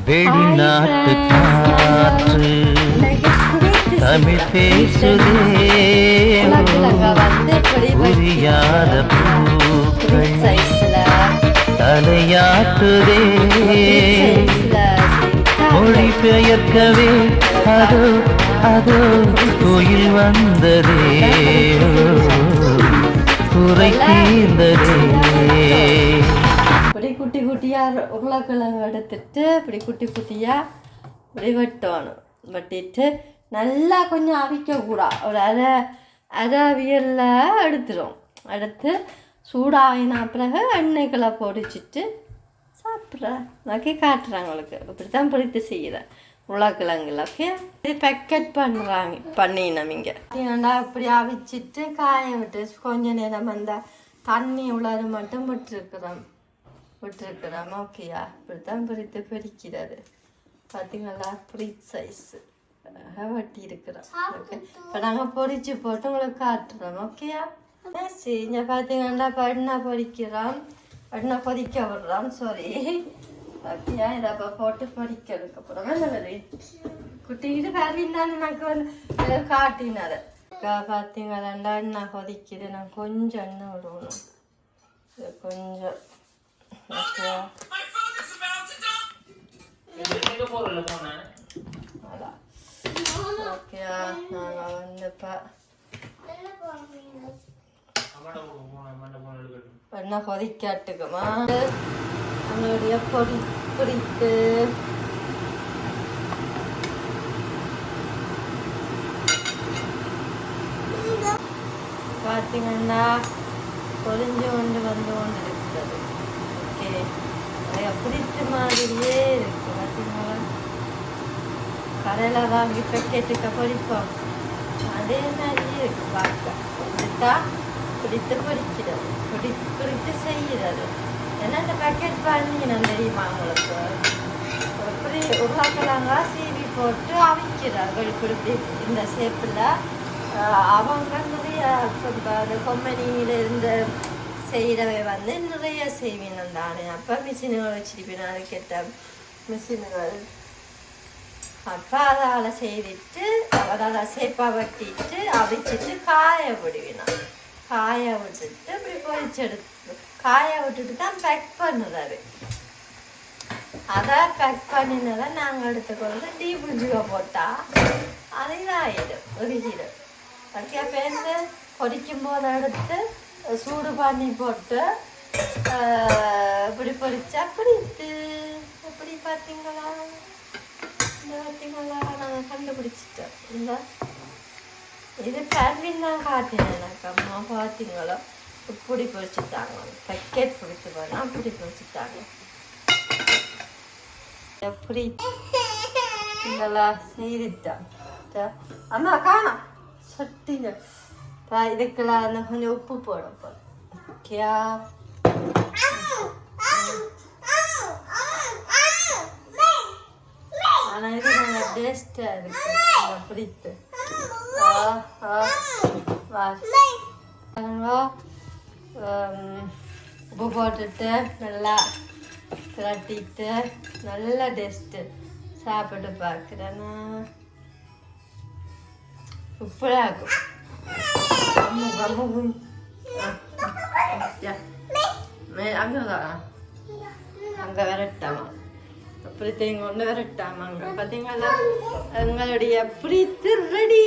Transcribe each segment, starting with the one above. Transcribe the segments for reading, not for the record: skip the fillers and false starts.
வெளிநாட்டு காற்று தமிழ் பேசுதே புரியாத பூக்கள் தலையாட்டுதே மொழி பெயர்க்கவே அதோ அதோ கோயில் வந்ததே குறை தீர்ந்ததே. இப்படி குட்டி குட்டியாக உருளைக்கிழங்கு எடுத்துட்டு இப்படி குட்டி குட்டியாக இப்படி வெட்டணும். வெட்டிட்டு நல்லா கொஞ்சம் அவிக்கக்கூடாது. ஒரு அரை அவியலில் எடுத்துடும். எடுத்து சூடாகினா பிறகு எண்ணெய்களை பொரிச்சிட்டு சாப்பிட்றேன். ஓகே, காட்டுறாங்க உங்களுக்கு. இப்படி தான் பொரித்து செய்கிறேன் உருளைக்கிழங்குல. ஓகே, இது பேக்கெட் பண்ணினோம் இங்கே. ஏன்னா இப்படி அவிச்சிட்டு காய விட்டு கொஞ்ச நேரம் அந்த தண்ணி உலர மட்டும் விட்டுருக்குறோம். ஓகேயா, இப்படித்தான் பொரித்து பொரிக்கிறது. பார்த்தீங்களா, ஃப்ரீட் சைஸு வட்டி இருக்கிறோம். ஓகே, இப்போ நாங்கள் பொரிச்சு போட்டு உங்களுக்கு காட்டுறோம். ஓகேயா, சரி. இங்கே பார்த்தீங்கன்னா பண்ணா பொரிக்கிறோம், பண்ணா கொதிக்க விடுறோம். சாரி, ஓகேயா. இதை அப்போ போட்டு பொரிக்கிறதுக்கு அப்புறம் நல்லது குட்டிக்கிட்டு வேறினாலும் எனக்கு வந்து காட்டினார். பார்த்தீங்களா எண்ணெய் கொதிக்குது. நான் கொஞ்சம் எண்ணெய் விடுவோம். கொஞ்சம் ஓகேயா. ஓகேயா, நாங்கள் வந்து இப்போ பண்ண கொதிக்காட்டுக்குமா என்னுடைய பொரித்து பார்த்தீங்கன்னா பொரிஞ்சு கொண்டு இருக்கிறது. ஓகே, பிடிச்ச மாதிரியே இருக்கு. பார்த்தீங்களா, கடையில் வாங்கி பேக்கெட்டுக்கு பொரிப்போம், அதே மாதிரியே இருக்கு பார்க்க. இப்படித்தான் பிடித்து பொரிக்கிறது, பிடித்து செய்கிறது. ஏன்னா இந்த பேக்கெட் பண்ணினோம் தெரியுமா உங்களுக்கு. இப்படி உருளைக்கிழங்கா சீவி போட்டு அவிக்கிறார்கள். இப்படி இந்த ஷேப்பில் அவங்க நிறைய கொம்பனியில் இருந்து செய்கிறவை வந்து நிறைய செய்வினம் தானே. அப்போ மிஷினுகள் வச்சுருப்பேன், அது கேட்ட மிஷினுகள். அப்போ அதால் செய்துட்டு அதால் சேப்பாக வட்டிட்டு அவிச்சிட்டு காய விடுவினான். காய விட்டுட்டு இப்படி பொரிச்செடுத்து காய விட்டுட்டு தான் பேக் பண்ணுறாரு. அதை பேக் பண்ணினதை நாங்கள் எடுத்துக்கொண்டு டீ புஞ்சுக போட்டால் அது இதாகிடும், உருகிடும். ஓகே, பேருந்து பொரிக்கும் போது எடுத்து சூடு பண்ணி போட்டு இப்படி பொரிச்சா பிடித்து எப்படி பார்த்தீங்களா, இந்த பார்த்தீங்களா நாங்கள் கண்டுபிடிச்சிட்டோம். இந்த இது பேர்வின் தான் காட்டினேன் எனக்கு. அம்மா பார்த்தீங்களோ இப்படி பொரிச்சுட்டாங்க. பேக்கெட் பிடிச்சி போனால் அப்படி பொரிச்சுட்டாங்க. எப்படி இதெல்லா செய்துட்டான். அம்மா காணோம் சட்டிங்க. இதுக்கெல்லாம் கொஞ்சம் உப்பு போடும் போல. ஓகேயா, ஆனால் இது நல்லா டேஸ்டாக இருக்கு. பிடித்து உப்பு போட்டுட்டு நல்லா திரட்டிட்டு நல்ல டேஸ்ட்டு. சாப்பிட்டு பார்க்குறேன்னா சூப்பராக இருக்கும். அங்கே விரட்டாமா, அப்படி தேங்க ஒன்று விரட்டாமாங்க. பார்த்தீங்களா, எங்களுடைய பிடித்து ரெடி.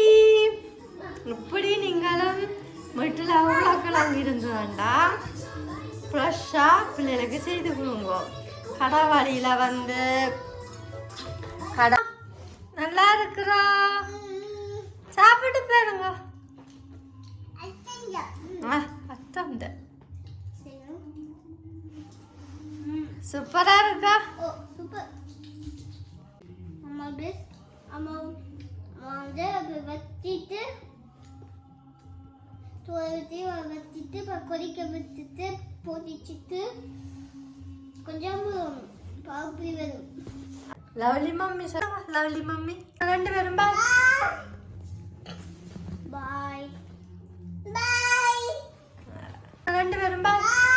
இப்படி நீங்களும் வீட்டில் உருளைக்கிழங்கு இருந்து வேண்டாம், ஃப்ரெஷ்ஷாக பிள்ளைகளுக்கு செய்து கொடுங்க. கடைவாளியில் வந்து கடை நல்லா இருக்கிறா, சாப்பிட்டு போயிருங்க. அத்தந்த சூப்பரா இருக்கா. வச்சுட்டு கொதிக்க வச்சுட்டு பொதிச்சுட்டு கொஞ்சம் பாப்பி வரும். லவ்லி மம்மி சொல்லுங்க. லவ்லி மம்மி ரெண்டு பேரும் பாய் பாய் பாய். ரெண்டு பேரும் பாய்.